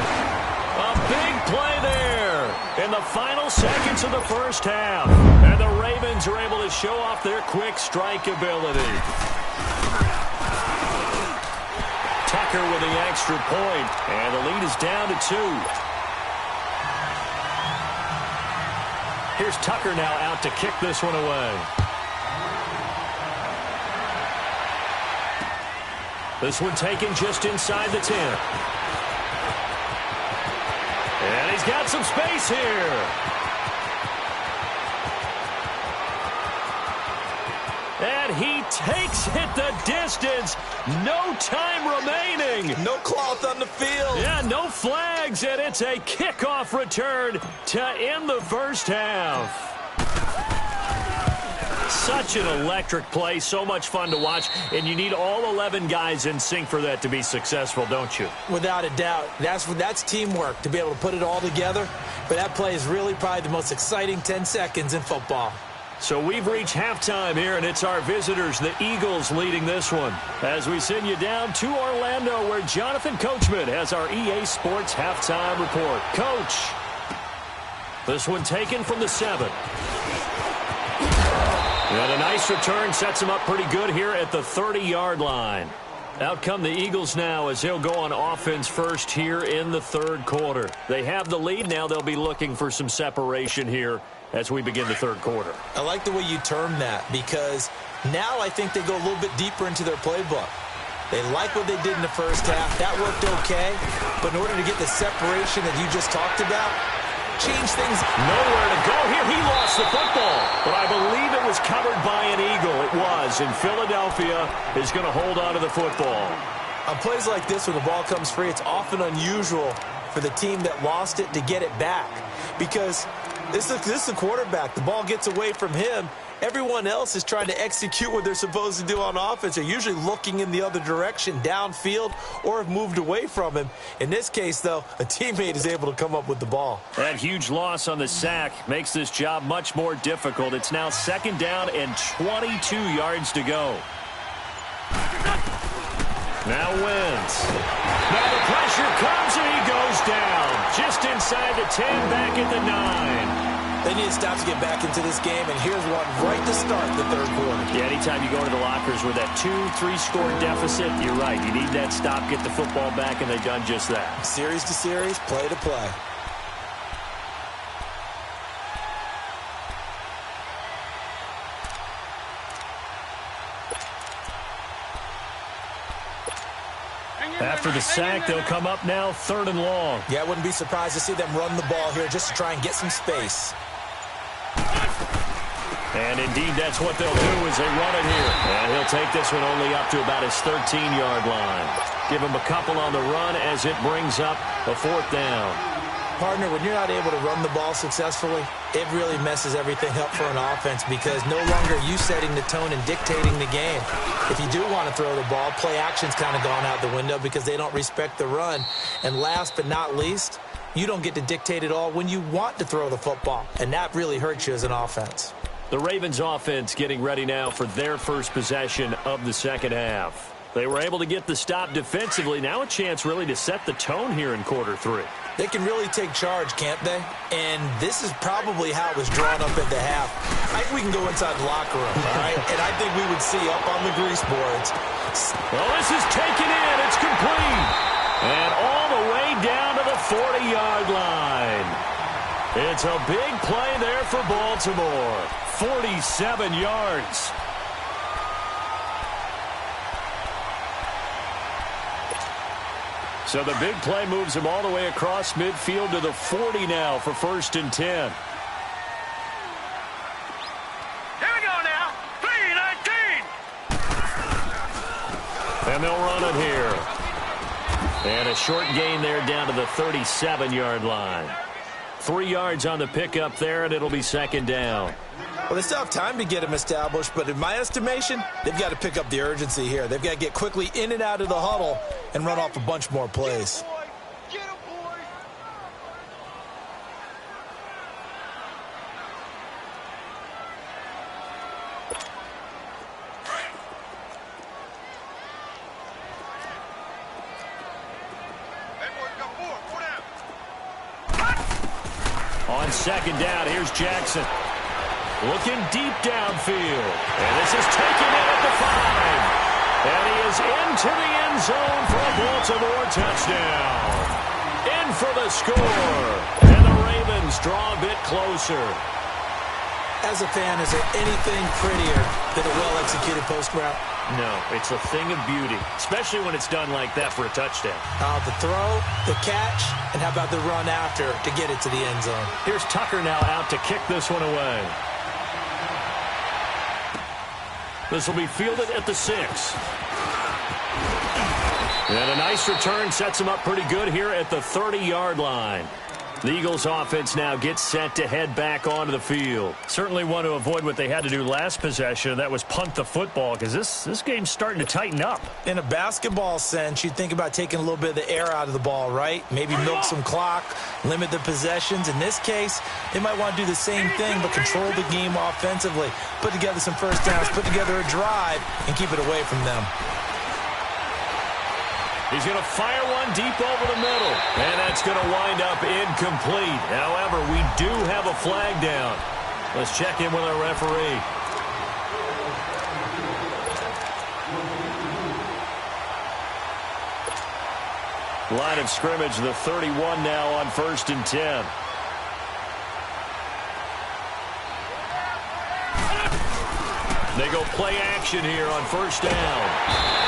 A big play there in the final seconds of the first half. And the Ravens are able to show off their quick strike ability. Tucker with the extra point, and the lead is down to 2. Here's Tucker now out to kick this one away. This one taken just inside the 10. And he's got some space here. And he takes it the distance. No time remaining. No cloth on the field. Yeah, no flags, and it's a kickoff return to end the first half. Such an electric play, so much fun to watch, and you need all 11 guys in sync for that to be successful, don't you? Without a doubt. That's teamwork, to be able to put it all together. But that play is really probably the most exciting 10 seconds in football. So we've reached halftime here, and it's our visitors, the Eagles, leading this one. As we send you down to Orlando, where Jonathan Coachman has our EA Sports halftime report. Coach, this one taken from the 7. And a nice return sets him up pretty good here at the 30-yard line. Out come the Eagles now as they'll go on offense first here in the third quarter. They have the lead now. They'll be looking for some separation here as we begin the third quarter. I like the way you term that, because now I think they go a little bit deeper into their playbook. They like what they did in the first half. That worked okay. But in order to get the separation that you just talked about, change things. Nowhere to go here. He lost the football. But I believe it was covered by an Eagle. It was. And Philadelphia is going to hold on to the football. On plays like this, when the ball comes free, it's often unusual for the team that lost it to get it back. Because this is the quarterback. The ball gets away from him. Everyone else is trying to execute what they're supposed to do on offense. They're usually looking in the other direction, downfield, or have moved away from him. In this case, though, a teammate is able to come up with the ball. That huge loss on the sack makes this job much more difficult. It's now 2nd down and 22 yards to go. Now wins. Now the pressure comes and he goes down. Just inside the 10, back at the 9. They need to stop to get back into this game, and here's one right to start the third quarter. Yeah, anytime you go to the lockers with that 2-3 score deficit, you're right. You need that stop, get the football back, and they've done just that. Series to series, play to play. After the sack, they'll come up now 3rd and long. Yeah, I wouldn't be surprised to see them run the ball here just to try and get some space. And indeed, that's what they'll do as they run it here. And he'll take this one only up to about his 13-yard line. Give him a couple on the run as it brings up a 4th down. Partner, when you're not able to run the ball successfully, it really messes everything up for an offense, because no longer are you setting the tone and dictating the game. If you do want to throw the ball, play action's kind of gone out the window because they don't respect the run. And last but not least, you don't get to dictate it all when you want to throw the football, and that really hurts you as an offense. The Ravens offense getting ready now for their first possession of the second half. They were able to get the stop defensively. Now a chance really to set the tone here in quarter 3. They can really take charge, can't they? And this is probably how it was drawn up at the half. I think we can go inside the locker room, all right? And I think we would see up on the grease boards. Well, this is taken in. It's complete. And all the way down to the 40-yard line. It's a big play there for Baltimore. 47 yards. So the big play moves him all the way across midfield to the 40 now for 1st and 10. Here we go now. 3:19. And they'll run it here. And a short gain there down to the 37-yard line. 3 yards on the pickup there, and it'll be 2nd down. Well, they still have time to get him established, but in my estimation, they've got to pick up the urgency here. They've got to get quickly in and out of the huddle and run off a bunch more plays. Get him, boy. Hey, boys, got 4 down. On 2nd down, here's Jackson. Looking deep downfield. And this is taken in at the 5. And he is into the end zone for a Baltimore touchdown. In for the score. And the Ravens draw a bit closer. As a fan, is there anything prettier than a well-executed post route? No, it's a thing of beauty, especially when it's done like that for a touchdown. The throw, the catch, and how about the run after to get it to the end zone? Here's Tucker now out to kick this one away. This will be fielded at the 6. And a nice return sets him up pretty good here at the 30-yard line. The Eagles offense now gets set to head back onto the field. Certainly want to avoid what they had to do last possession. That was punt the football, because this game's starting to tighten up. In a basketball sense, you think about taking a little bit of the air out of the ball, right? Maybe milk some clock, limit the possessions. In this case, they might want to do the same thing, but control the game offensively. Put together some first downs, put together a drive, and keep it away from them. He's going to fire one deep over the middle. And that's going to wind up incomplete. However, we do have a flag down. Let's check in with our referee. Line of scrimmage, the 31 now on 1st and 10. They go play action here on 1st down.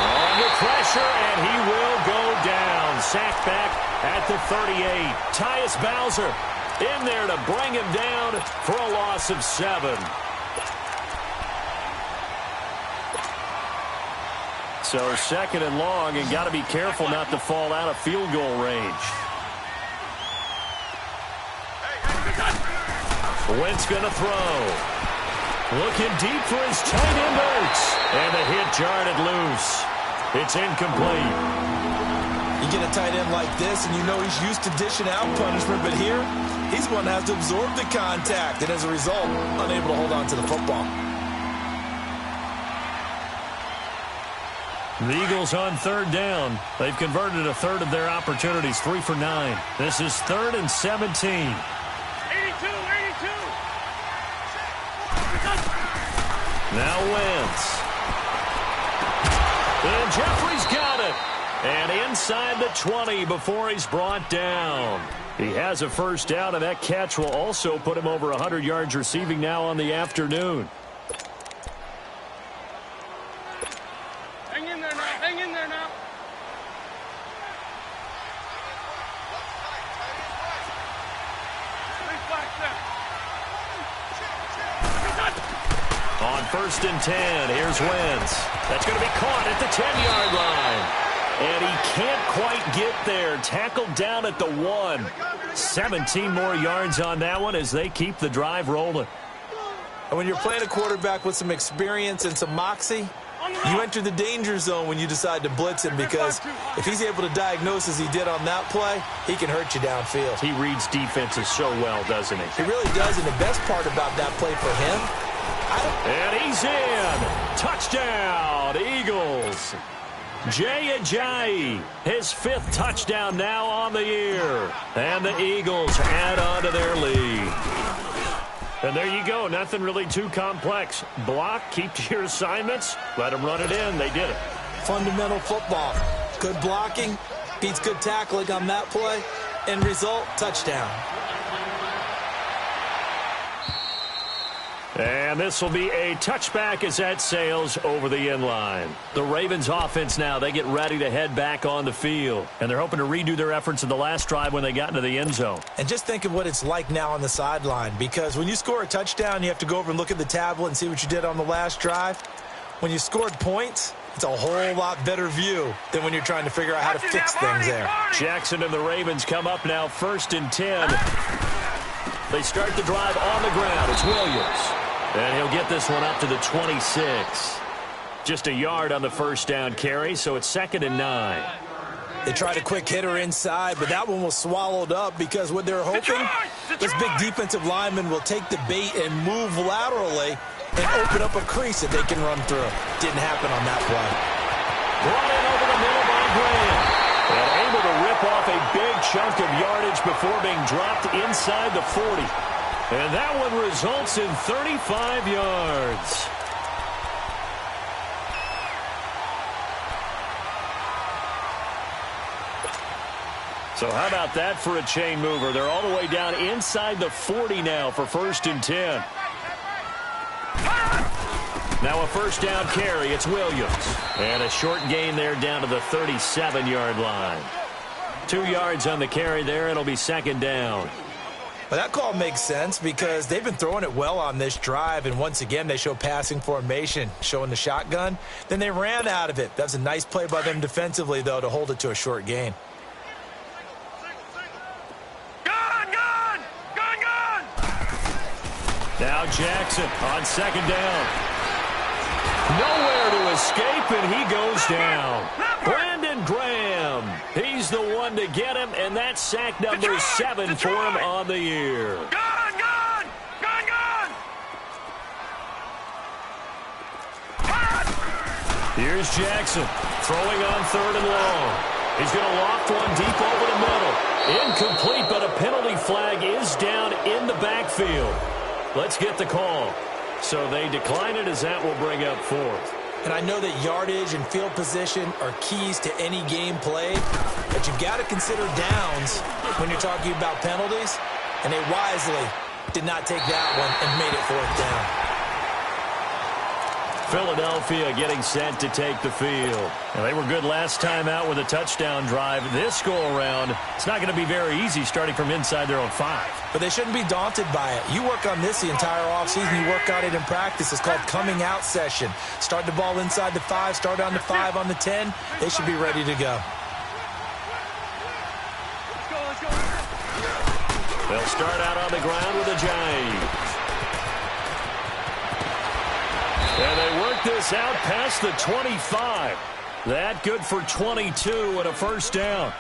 Under pressure, and he will go down. Sacked back at the 38. Tyus Bowser in there to bring him down for a loss of 7. So 2nd and long, and got to be careful not to fall out of field goal range. Wentz going to throw. Looking deep for his tight end Ertz. And the hit jarred it loose. It's incomplete. You get a tight end like this, and you know he's used to dishing out punishment, but here, he's one that has to absorb the contact, and as a result, unable to hold on to the football. The Eagles on 3rd down. They've converted a third of their opportunities, 3 for 9. This is 3rd and 17. Now Wentz. And Jeffrey's got it. And inside the 20 before he's brought down. He has a first down, and that catch will also put him over 100 yards receiving now on the afternoon. Hang in there now. Hang in there now. On 1st and 10, here's Wentz. That's going to be caught at the 10-yard line. And he can't quite get there. Tackled down at the 1. 17 more yards on that one as they keep the drive rolling. And when you're playing a quarterback with some experience and some moxie, you enter the danger zone when you decide to blitz him, because if he's able to diagnose as he did on that play, he can hurt you downfield. He reads defenses so well, doesn't he? He really does, and the best part about that play for him And he's in. Touchdown, Eagles. Jay Ajayi, his 5th touchdown now on the year. And the Eagles add on to their lead. And there you go. Nothing really too complex. Block, keep to your assignments, let them run it in. They did it. Fundamental football. Good blocking beats good tackling on that play. End result, touchdown. And this will be a touchback as that sails over the end line. The Ravens offense now, they get ready to head back on the field. And they're hoping to redo their efforts in the last drive when they got into the end zone. And just think of what it's like now on the sideline, because when you score a touchdown, you have to go over and look at the tablet and see what you did on the last drive. When you scored points, it's a whole lot better view than when you're trying to figure out how to fix things there. Jackson and the Ravens come up now 1st and 10. They start the drive on the ground. It's Williams. And he'll get this one up to the 26. Just a yard on the first down carry, so it's 2nd and 9. They tried a quick hitter inside, but that one was swallowed up because what they're hoping, this big defensive lineman will take the bait and move laterally and open up a crease that they can run through. Didn't happen on that play. Brought in over the middle by Graham. And able to rip off a big chunk of yardage before being dropped inside the 40. And that one results in 35 yards. So how about that for a chain mover? They're all the way down inside the 40 now for 1st and 10. Now a first down carry. It's Williams. And a short gain there down to the 37-yard line. 2 yards on the carry there. It'll be 2nd down. Well, that call makes sense because they've been throwing it well on this drive, and once again they show passing formation, showing the shotgun. Then they ran out of it. That's a nice play by them defensively, though, to hold it to a short gain. Gone! Now Jackson on 2nd down. Nowhere to escape, and he goes down. Brandon Graham, he's the one to get him, and that's sack number 7 for him on the year. Gone! Here's Jackson throwing on 3rd and long. He's going to loft one deep over the middle. Incomplete, but a penalty flag is down in the backfield. Let's get the call. So they decline it as that will bring up 4th. And I know that yardage and field position are keys to any game played, but you've got to consider downs when you're talking about penalties, and they wisely did not take that one and made it 4th down. Philadelphia getting set to take the field. Now, they were good last time out with a touchdown drive. This go-around, it's not going to be very easy starting from inside their own 5. But they shouldn't be daunted by it. You work on this the entire offseason. You work on it in practice. It's called coming out session. Start the ball inside the 5, start on the 5, on the 10. They should be ready to go. They'll start out on the ground with Ajayi. And they work this out past the 25. That good for 22 and a first down.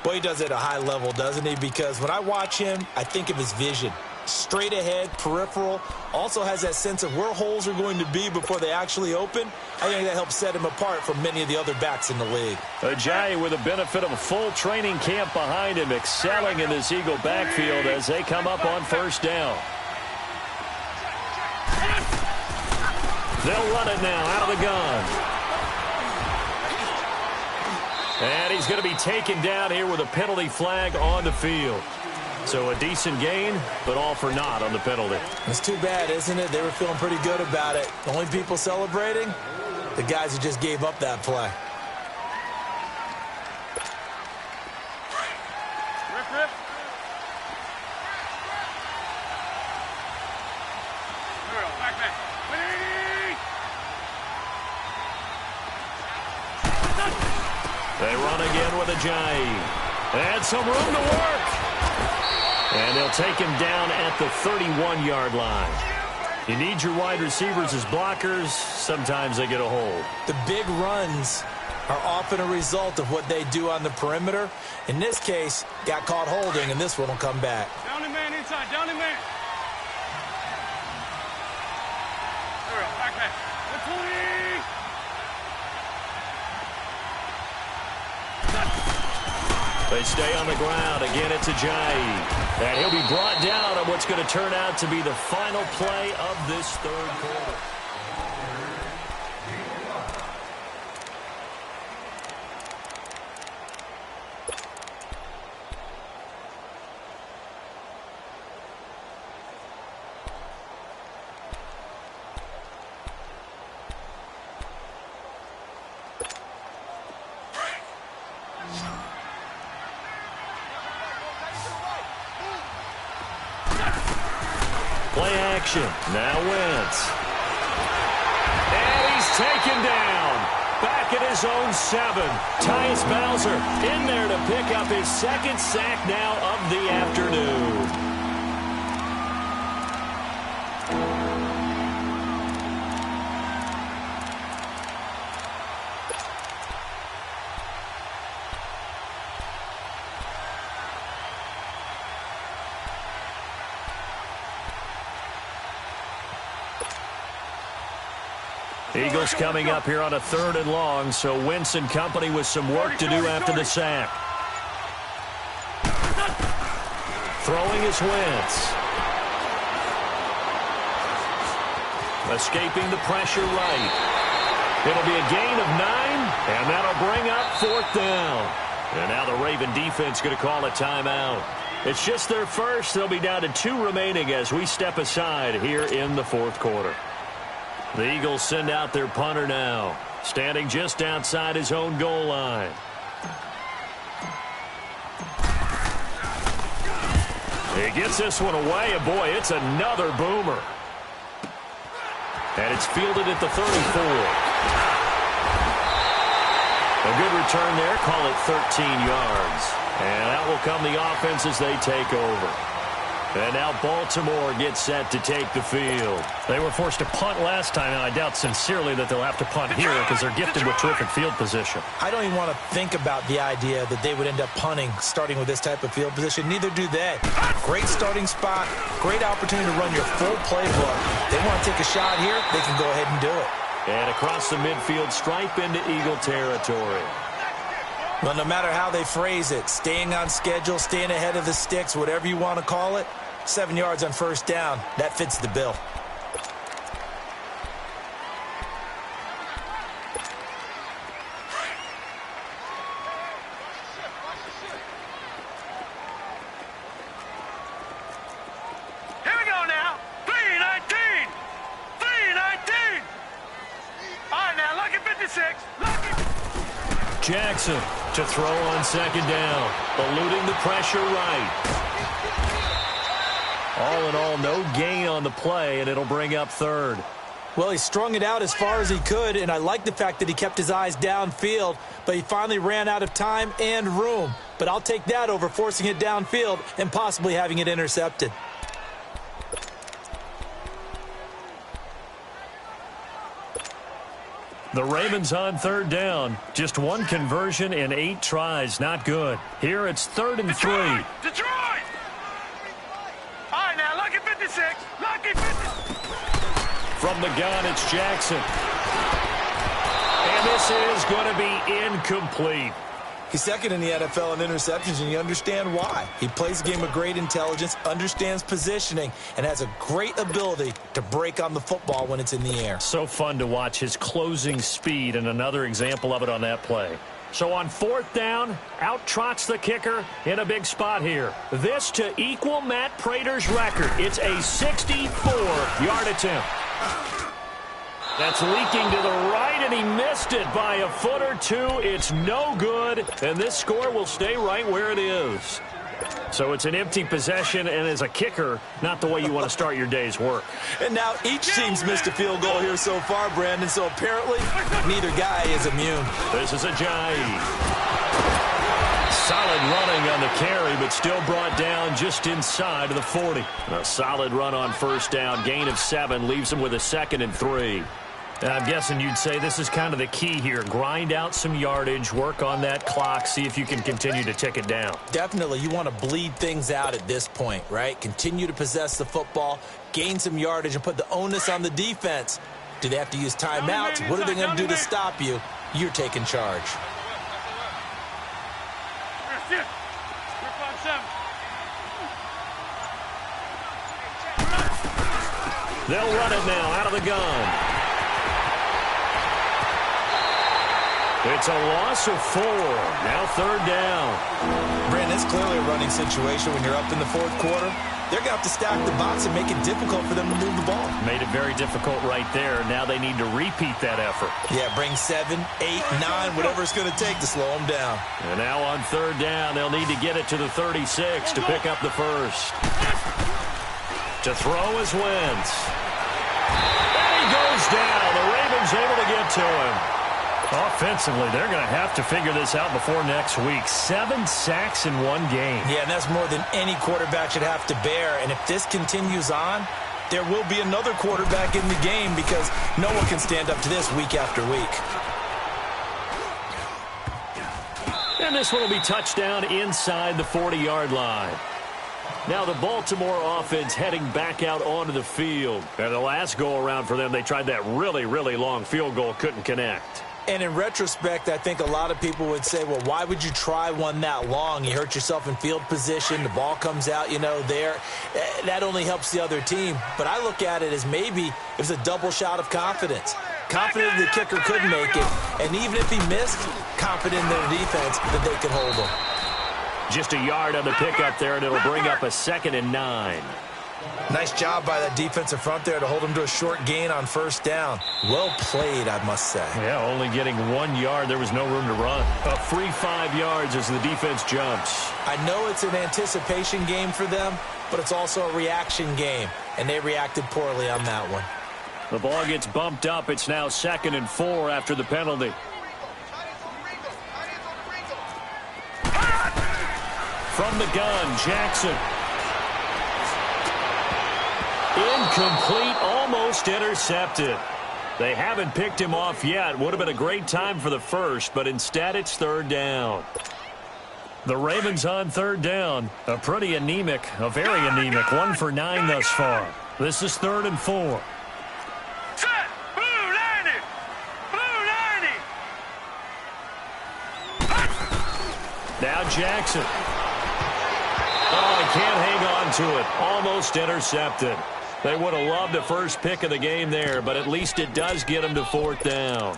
Boy, he does it at a high level, doesn't he? Because when I watch him, I think of his vision. Straight ahead, peripheral. Also has that sense of where holes are going to be before they actually open. I think that helps set him apart from many of the other backs in the league. Ajayi with the benefit of a full training camp behind him, excelling in this Eagle backfield as they come up on first down. They'll run it now out of the gun. And he's going to be taken down here with a penalty flag on the field. So a decent gain, but all for naught on the penalty. It's too bad, isn't it? They were feeling pretty good about it. The only people celebrating, the guys who just gave up that play. Rip. Back. They run again with Ajayi. And some room to work. And they'll take him down at the 31-yard line. You need your wide receivers as blockers. Sometimes they get a hold. The big runs are often a result of what they do on the perimeter. In this case, got caught holding, and this one will come back. Down the man inside. Down the man. They stay on the ground. Again, it's Ajayi. And he'll be brought down on what's going to turn out to be the final play of this third quarter. Play action. Now Wentz. And he's taken down. Back at his own 7. Tyus Bowser in there to pick up his second sack now of the afternoon. Eagles coming up here on a 3rd and long, so Wentz and company with some work to do after the sack. Throwing is Wentz. Escaping the pressure right. It'll be a gain of 9, and that'll bring up 4th down. And now the Raven defense going to call a timeout. It's just their first. They'll be down to 2 remaining as we step aside here in the 4th quarter. The Eagles send out their punter now, standing just outside his own goal line. He gets this one away, and boy, it's another boomer. And it's fielded at the 34. A good return there, call it 13 yards. And out will come the offense as they take over. And now Baltimore gets set to take the field. They were forced to punt last time, and I doubt sincerely that they'll have to punt here because they're gifted with terrific field position. I don't even want to think about the idea that they would end up punting starting with this type of field position. Neither do they. Great starting spot, great opportunity to run your full playbook. They want to take a shot here, they can go ahead and do it. And across the midfield stripe into Eagle territory. Well, no matter how they phrase it, staying on schedule, staying ahead of the sticks, whatever you want to call it, 7 yards on 1st down. That fits the bill. Here we go now. 3-19. 3-19. All right, now, lucky 56. Lucky. Jackson to throw on 2nd down. Eluding the pressure right. All in all, no gain on the play, and it'll bring up 3rd. Well, he strung it out as far as he could, and I like the fact that he kept his eyes downfield, but he finally ran out of time and room. But I'll take that over forcing it downfield and possibly having it intercepted. The Ravens on 3rd down. Just 1 conversion in 8 tries. Not good. Here it's 3rd and 3. Detroit! All right, now, lucky 56. Lucky 50. From the gun, it's Jackson. And this is going to be incomplete. He's 2nd in the NFL in interceptions, and you understand why. He plays a game of great intelligence, understands positioning, and has a great ability to break on the football when it's in the air. So fun to watch his closing speed, and another example of it on that play. So on 4th down, out trots the kicker in a big spot here. This to equal Matt Prater's record. It's a 64-yard attempt. That's leaking to the right, and he missed it by a foot or 2. It's no good, and this score will stay right where it is. So it's an empty possession, and as a kicker, not the way you want to start your day's work. And now each team's missed a field goal here so far, Brandon, so apparently neither guy is immune. This is Ajayi. Solid running on the carry, but still brought down just inside of the 40. A solid run on 1st down. Gain of 7 leaves him with a 2nd and 3. And I'm guessing you'd say this is kind of the key here. Grind out some yardage, work on that clock, see if you can continue to tick it down. Definitely. You want to bleed things out at this point, right? Continue to possess the football, gain some yardage, and put the onus on the defense. Do they have to use timeouts? What are they going to do to stop you? You're taking charge. They'll run it now out of the gun. It's a loss of 4. Now 3rd down. Brandon, it's clearly a running situation when you're up in the 4th quarter. They're going to have to stack the box and make it difficult for them to move the ball. Made it very difficult right there. Now they need to repeat that effort. Yeah, bring 7, 8, 9, whatever it's going to take to slow them down. And now on 3rd down, they'll need to get it to the 36 to pick up the first. To throw is Wentz. And he goes down. The Ravens able to get to him. Offensively, they're going to have to figure this out before next week. 7 sacks in one game. Yeah, and that's more than any quarterback should have to bear. And if this continues on, there will be another quarterback in the game because no one can stand up to this week after week. And this one will be touchdown inside the 40-yard line. Now the Baltimore offense heading back out onto the field. And the last go-around for them, they tried that really, really long field goal, couldn't connect. And in retrospect, I think a lot of people would say, well, why would you try one that long? You hurt yourself in field position. The ball comes out, there. That only helps the other team. But I look at it as maybe it was a double shot of confidence. Confident the kicker could make it. And even if he missed, confident in their defense that they could hold him. Just a yard on the pickup there, and it'll bring up a 2nd and 9. Nice job by that defensive front there to hold him to a short gain on 1st down. Well played, I must say. Yeah, only getting 1 yard. There was no room to run. A free 5 yards as the defense jumps. I know it's an anticipation game for them, but it's also a reaction game, and they reacted poorly on that one. The ball gets bumped up. It's now 2nd and 4 after the penalty. From the gun, Jackson. Incomplete, almost intercepted. They haven't picked him off yet. Would have been a great time for the first, but instead it's 3rd down. The Ravens on 3rd down. A pretty anemic, a very anemic 1 for 9 thus far. This is 3rd and 4. Set! Blue 90! Blue 90! Now Jackson. Oh, he can't hang on to it. Almost intercepted. They would have loved the first pick of the game there, but at least it does get them to 4th down.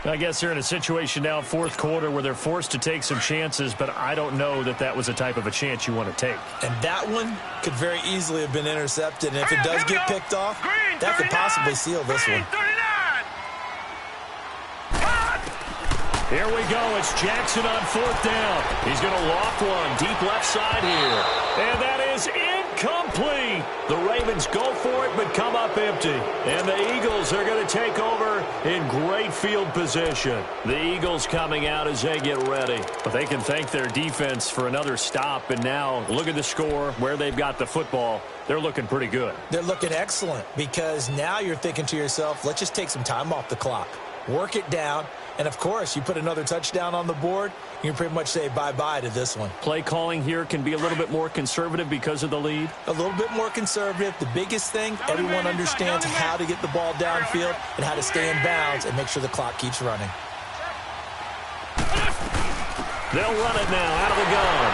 I guess they're in a situation now, 4th quarter, where they're forced to take some chances, but I don't know that that was the type of a chance you want to take. And that one could very easily have been intercepted, and if it does get picked off, that could possibly seal this one. Here we go. It's Jackson on 4th down. He's going to loft one deep left side here. And that is incomplete. The Ravens go for it but come up empty. And the Eagles are going to take over in great field position. The Eagles coming out as they get ready. But they can thank their defense for another stop. And now look at the score, where they've got the football. They're looking pretty good. They're looking excellent because now you're thinking to yourself, let's just take some time off the clock. Work it down. And, of course, you put another touchdown on the board, you can pretty much say bye-bye to this one. Play calling here can be a little bit more conservative because of the lead. A little bit more conservative. The biggest thing, everyone understands how to get the ball downfield and how to stay in bounds and make sure the clock keeps running. They'll run it now out of the gun.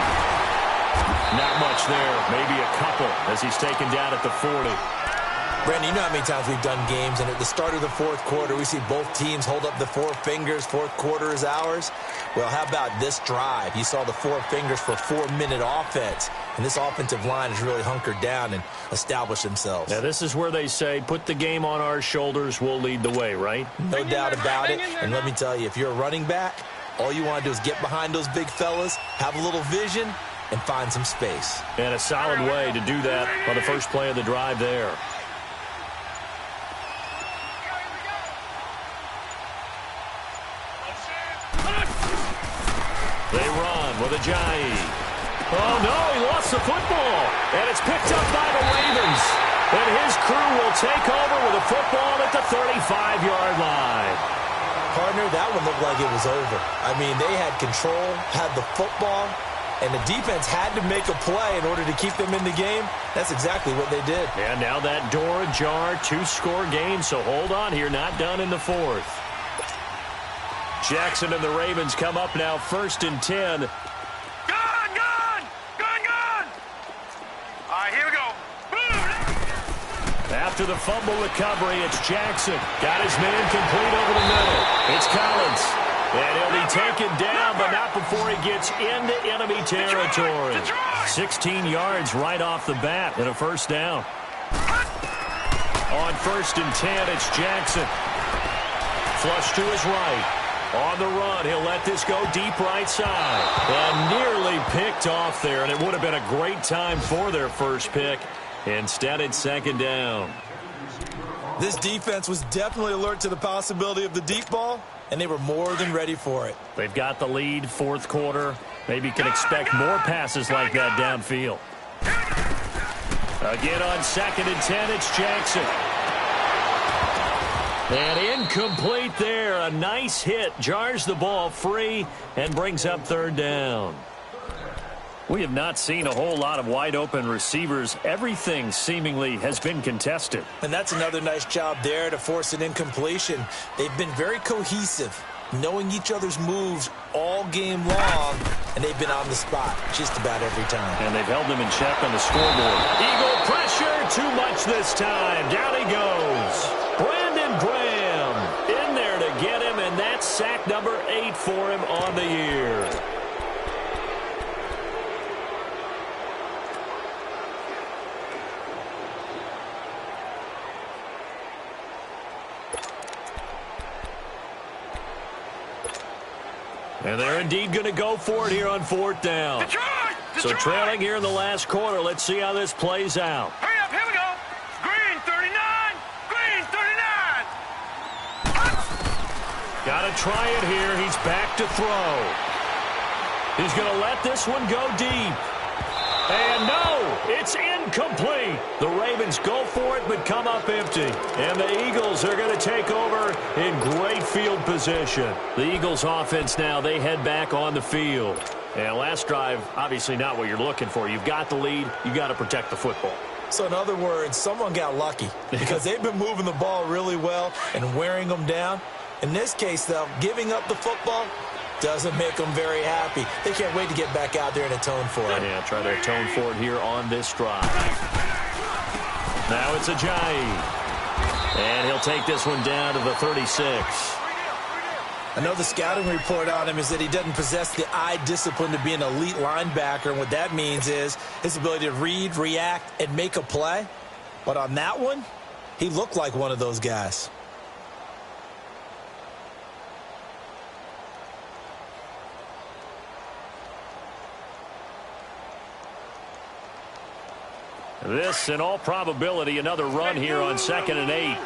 Not much there. Maybe a couple as he's taken down at the 40. Brandon, you know how many times we've done games, and at the start of the 4th quarter, we see both teams hold up the 4 fingers, 4th quarter is ours. Well, how about this drive? You saw the 4 fingers for 4-minute offense, and this offensive line has really hunkered down and established themselves. Now, this is where they say, put the game on our shoulders, we'll lead the way, right? No doubt about it, and let me tell you, if you're a running back, all you want to do is get behind those big fellas, have a little vision, and find some space. And a solid way to do that on the first play of the drive there. They run with Ajayi. Oh, no, he lost the football. And it's picked up by the Ravens. And his crew will take over with a football at the 35-yard line. Partner, that one looked like it was over. I mean, they had control, had the football, and the defense had to make a play in order to keep them in the game. That's exactly what they did. And now that door ajar, 2-score game, so hold on here, not done in the fourth. Jackson and the Ravens come up now, 1st and 10. Gone! All right, here we go. Boom! After the fumble recovery, it's Jackson. Got his man complete over the middle. It's Collins. And he'll be taken down, but not before he gets into enemy territory. 16 yards right off the bat and a first down. On 1st and 10, it's Jackson. Flush to his right. On the run, he'll let this go deep right side. And nearly picked off there, and it would have been a great time for their first pick. Instead, it's 2nd down. This defense was definitely alert to the possibility of the deep ball, and they were more than ready for it. They've got the lead, 4th quarter. Maybe can expect more passes like that downfield. Again on 2nd and 10, it's Jackson. And incomplete there. A nice hit. Jars the ball free and brings up 3rd down. We have not seen a whole lot of wide-open receivers. Everything seemingly has been contested. And that's another nice job there to force an incompletion. They've been very cohesive, knowing each other's moves all game long, and they've been on the spot just about every time. And they've held them in check on the scoreboard. Eagle pressure, too much this time. Down he goes. Brandon Graham in there to get him, and that's sack number 8 for him on the year. And they're indeed going to go for it here on 4th down. So trailing here in the last quarter. Let's see how this plays out. Hurry up, here we go. Green 39. Green 39. Got to try it here. He's back to throw. He's going to let this one go deep. And no, it's incomplete. The Ravens go for it but come up empty. And the Eagles are going to take over in great field position. The Eagles offense now, they head back on the field. And last drive, obviously not what you're looking for. You've got the lead. You've got to protect the football. So in other words, someone got lucky because they've been moving the ball really well and wearing them down. In this case, though, giving up the football doesn't make them very happy. They can't wait to get back out there and atone for it. Yeah, try to atone for it here on this drive. Now it's Ajayi. And he'll take this one down to the 36. I know the scouting report on him is that he doesn't possess the eye discipline to be an elite linebacker. And what that means is his ability to read, react, and make a play. But on that one, he looked like one of those guys. This, in all probability, another run here on 2nd and 8.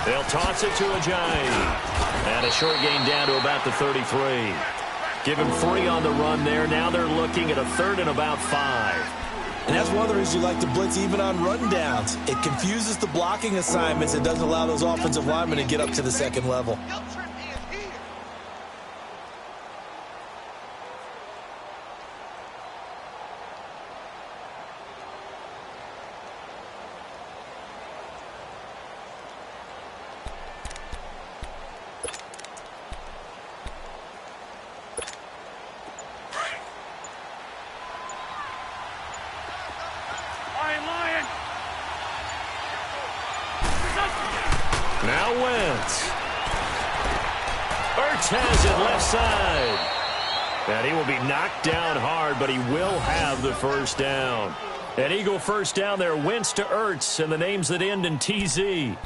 They'll toss it to Ajayi. And a short gain down to about the 33. Give him 3 on the run there. Now they're looking at a 3rd and about 5. And that's one of the reasons you like to blitz even on rundowns. It confuses the blocking assignments. It doesn't allow those offensive linemen to get up to the 2nd level. Now Wentz. Ertz has it left side. And he will be knocked down hard, but he will have the first down. An Eagle first down there. Wentz to Ertz, and the names that end in TZ.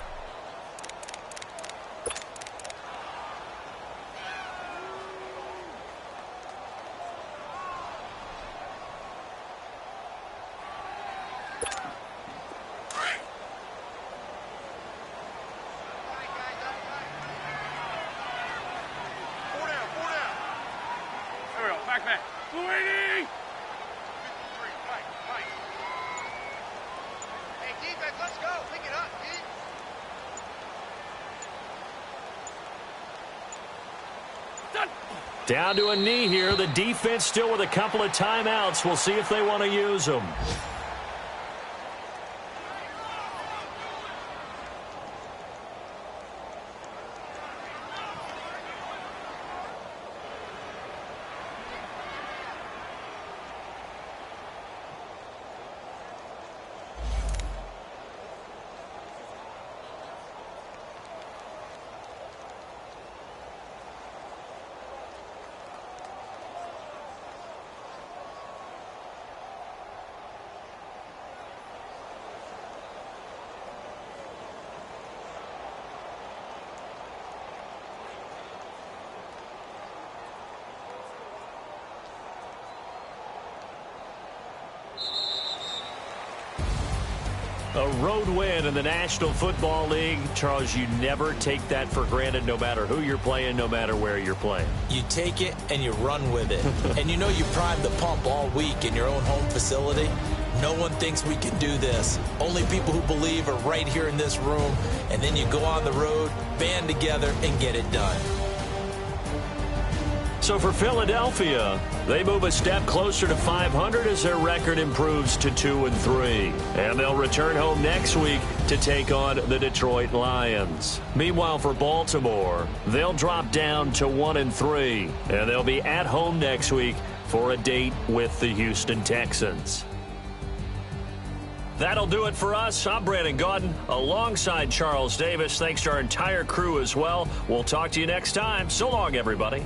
Down to a knee here. The defense still with a couple of timeouts. We'll see if they want to use them. A road win in the National Football League. Charles, you never take that for granted no matter who you're playing, no matter where you're playing. You take it and you run with it. And you know you primed the pump all week in your own home facility. No one thinks we can do this. Only people who believe are right here in this room. And then you go on the road, band together, and get it done. So for Philadelphia, they move a step closer to 500 as their record improves to 2-3. And they'll return home next week to take on the Detroit Lions. Meanwhile, for Baltimore, they'll drop down to 1-3. And they'll be at home next week for a date with the Houston Texans. That'll do it for us. I'm Brandon Gaudin alongside Charles Davis. Thanks to our entire crew as well. We'll talk to you next time. So long, everybody.